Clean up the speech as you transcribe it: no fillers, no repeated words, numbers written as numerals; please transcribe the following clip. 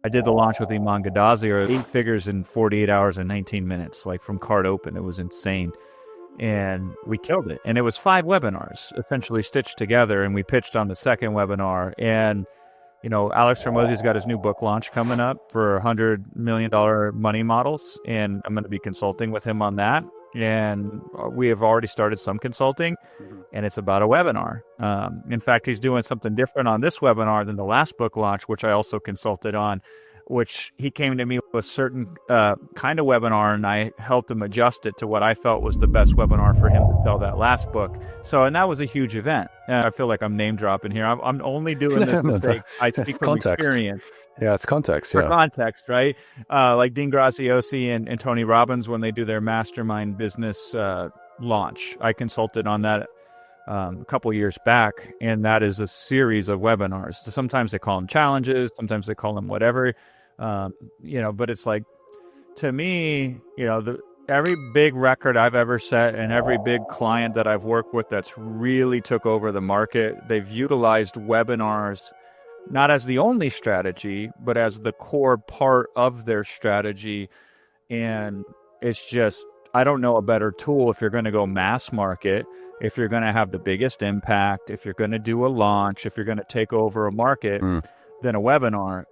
I did the launch with Iman Gadzhi, or 8 figures in 48 hours and 19 minutes, like from card open. It was insane. And we killed it. And it was 5 webinars essentially stitched together. And we pitched on the second webinar. And, Alex Hormozi's got his new book launch coming up for $100 million money models. And I'm going to be consulting with him on that. And we have already started some consulting, and it's about a webinar. In fact, he's doing something different on this webinar than the last book launch, which I also consulted on, which he came to me with a certain kind of webinar, and I helped him adjust it to what I felt was the best webinar for him to sell that last book. And that was a huge event. I feel like I'm name dropping here. I'm only doing this to say I speak from experience. Yeah, it's context. For context, right? Like Dean Graziosi and Tony Robbins, when they do their mastermind business launch, I consulted on that a couple years back, and that is a series of webinars. So sometimes they call them challenges, sometimes they call them whatever, but it's like, to me, every big record I've ever set and every big client that I've worked with that's really took over the market, they've utilized webinars not as the only strategy, but as the core part of their strategy. And it's just, I don't know a better tool if you're going to go mass market, if you're going to have the biggest impact, if you're going to do a launch, if you're going to take over a market, than a webinar.